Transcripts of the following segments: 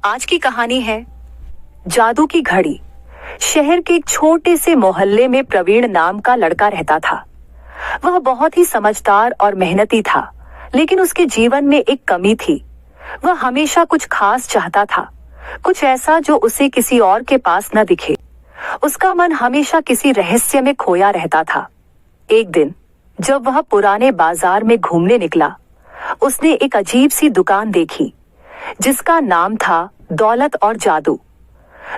आज की कहानी है जादू की घड़ी। शहर के एक छोटे से मोहल्ले में प्रवीण नाम का लड़का रहता था। वह बहुत ही समझदार और मेहनती था, लेकिन उसके जीवन में एक कमी थी। वह हमेशा कुछ खास चाहता था, कुछ ऐसा जो उसे किसी और के पास न दिखे। उसका मन हमेशा किसी रहस्य में खोया रहता था। एक दिन जब वह पुराने बाजार में घूमने निकला, उसने एक अजीब सी दुकान देखी जिसका नाम था दौलत और जादू।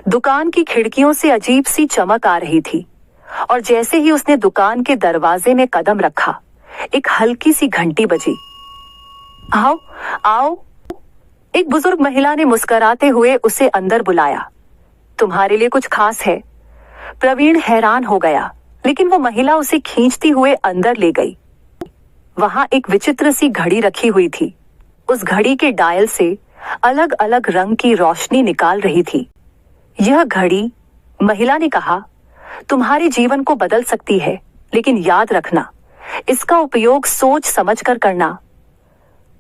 दुकान की खिड़कियों से अजीब सी चमक आ रही थी और जैसे ही उसने दुकान के दरवाजे में कदम रखा, एक हल्की सी घंटी बजी। आओ आओ, एक बुजुर्ग महिला ने मुस्कुराते हुए उसे अंदर बुलाया। तुम्हारे लिए कुछ खास है? प्रवीण हैरान हो गया, लेकिन वो महिला उसे खींचती हुए अंदर ले गई। वहां एक विचित्र सी घड़ी रखी हुई थी। उस घड़ी के डायल से अलग अलग रंग की रोशनी निकाल रही थी। यह घड़ी, महिला ने कहा, तुम्हारे जीवन को बदल सकती है, लेकिन याद रखना, इसका उपयोग सोच समझकर करना।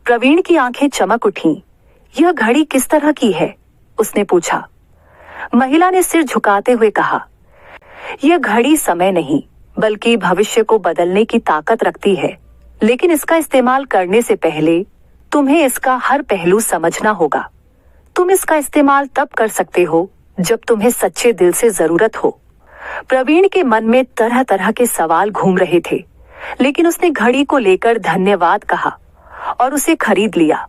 प्रवीण की आंखें चमक उठीं। यह घड़ी किस तरह की है? उसने पूछा। महिला ने सिर झुकाते हुए कहा, यह घड़ी समय नहीं, बल्कि भविष्य को बदलने की ताकत रखती है, लेकिन इसका इस्तेमाल करने से पहले तुम्हें इसका हर पहलू समझना होगा। तुम इसका इस्तेमाल तब कर सकते हो जब तुम्हें सच्चे दिल से जरूरत हो। प्रवीण के मन में तरह तरह के सवाल घूम रहे थे, लेकिन उसने घड़ी को लेकर धन्यवाद कहा और उसे खरीद लिया।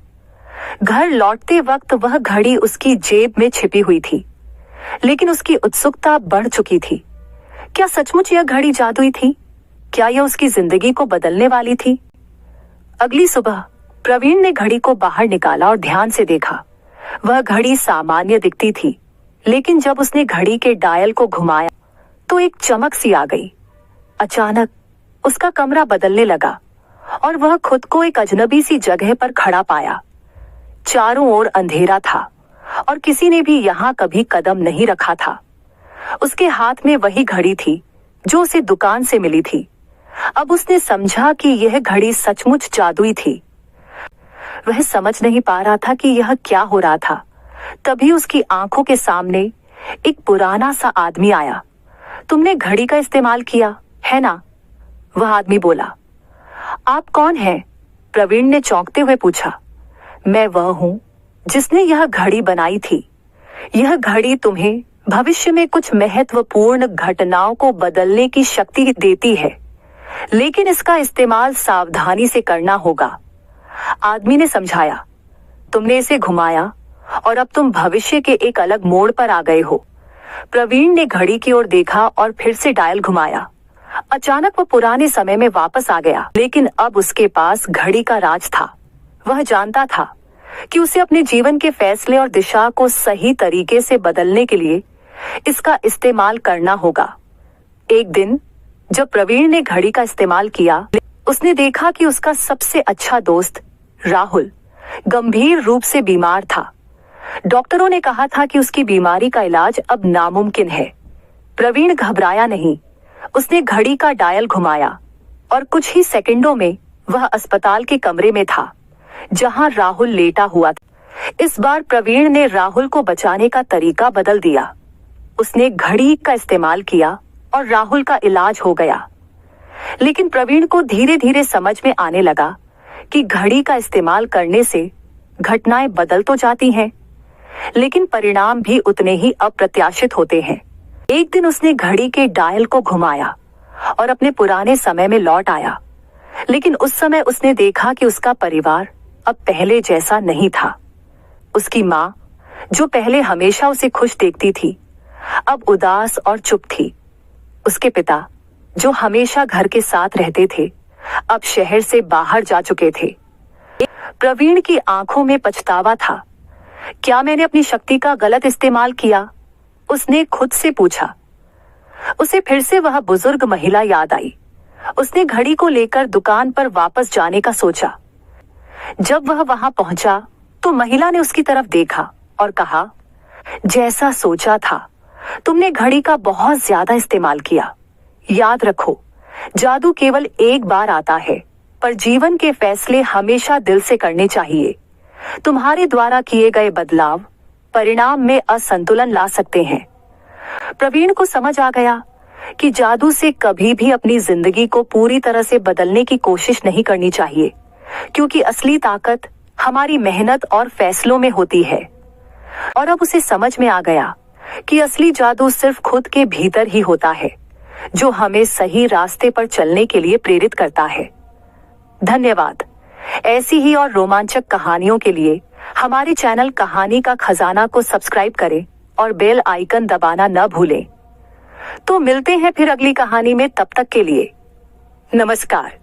घर लौटते वक्त वह घड़ी उसकी जेब में छिपी हुई थी, लेकिन उसकी उत्सुकता बढ़ चुकी थी। क्या सचमुच यह घड़ी जादुई थी? क्या यह उसकी जिंदगी को बदलने वाली थी? अगली सुबह प्रवीण ने घड़ी को बाहर निकाला और ध्यान से देखा। वह घड़ी सामान्य दिखती थी, लेकिन जब उसने घड़ी के डायल को घुमाया तो एक चमक सी आ गई। अचानक उसका कमरा बदलने लगा और वह खुद को एक अजनबी सी जगह पर खड़ा पाया। चारों ओर अंधेरा था और किसी ने भी यहाँ कभी कदम नहीं रखा था। उसके हाथ में वही घड़ी थी जो उसे दुकान से मिली थी। अब उसने समझा कि यह घड़ी सचमुच जादुई थी। वह समझ नहीं पा रहा था कि यह क्या हो रहा था। तभी उसकी आंखों के सामने एक पुराना सा आदमी आया। तुमने घड़ी का इस्तेमाल किया है ना? वह आदमी बोला। आप कौन हैं? प्रवीण ने चौंकते हुए पूछा। मैं वह हूं जिसने यह घड़ी बनाई थी। यह घड़ी तुम्हें भविष्य में कुछ महत्वपूर्ण घटनाओं को बदलने की शक्ति देती है, लेकिन इसका इस्तेमाल सावधानी से करना होगा। आदमी ने समझाया। तुमने इसे घुमाया और अब तुम भविष्य के एक अलग मोड़ पर आ गए हो। प्रवीण ने घड़ी की ओर देखा और फिर से डायल घुमाया। अचानक वह पुराने समय में वापस आ गया, लेकिन अब उसके पास घड़ी का राज था। वह जानता था कि उसे अपने जीवन के फैसले और दिशा को सही तरीके से बदलने के लिए इसका इस्तेमाल करना होगा। एक दिन जब प्रवीण ने घड़ी का इस्तेमाल किया, उसने देखा कि उसका सबसे अच्छा दोस्त राहुल गंभीर रूप से बीमार था। डॉक्टरों ने कहा था कि उसकी बीमारी का इलाज अब नामुमकिन है। प्रवीण घबराया नहीं। उसने घड़ी का डायल घुमाया और कुछ ही सेकंडों में वह अस्पताल के कमरे में था जहां राहुल लेटा हुआ था। इस बार प्रवीण ने राहुल को बचाने का तरीका बदल दिया। उसने घड़ी का इस्तेमाल किया और राहुल का इलाज हो गया। लेकिन प्रवीण को धीरे धीरे समझ में आने लगा कि घड़ी का इस्तेमाल करने से घटनाएं बदल तो जाती हैं, लेकिन परिणाम भी उतने ही अप्रत्याशित होते हैं। एक दिन उसने घड़ी के डायल को घुमाया और अपने पुराने समय में लौट आया, लेकिन उस समय उसने देखा कि उसका परिवार अब पहले जैसा नहीं था। उसकी माँ, जो पहले हमेशा उसे खुश देखती थी, अब उदास और चुप थी। उसके पिता, जो हमेशा घर के साथ रहते थे, अब शहर से बाहर जा चुके थे। प्रवीण की आंखों में पछतावा था। क्या मैंने अपनी शक्ति का गलत इस्तेमाल किया? उसने खुद से पूछा। उसे फिर से वह बुजुर्ग महिला याद आई। उसने घड़ी को लेकर दुकान पर वापस जाने का सोचा। जब वह वहां पहुंचा तो महिला ने उसकी तरफ देखा और कहा, जैसा सोचा था, तुमने घड़ी का बहुत ज्यादा इस्तेमाल किया। याद रखो, जादू केवल एक बार आता है, पर जीवन के फैसले हमेशा दिल से करने चाहिए। तुम्हारे द्वारा किए गए बदलाव परिणाम में असंतुलन ला सकते हैं। प्रवीण को समझ आ गया कि जादू से कभी भी अपनी जिंदगी को पूरी तरह से बदलने की कोशिश नहीं करनी चाहिए, क्योंकि असली ताकत हमारी मेहनत और फैसलों में होती है। और अब उसे समझ में आ गया कि असली जादू सिर्फ खुद के भीतर ही होता है, जो हमें सही रास्ते पर चलने के लिए प्रेरित करता है। धन्यवाद। ऐसी ही और रोमांचक कहानियों के लिए हमारे चैनल कहानी का खजाना को सब्सक्राइब करें और बेल आइकन दबाना न भूलें। तो मिलते हैं फिर अगली कहानी में, तब तक के लिए नमस्कार।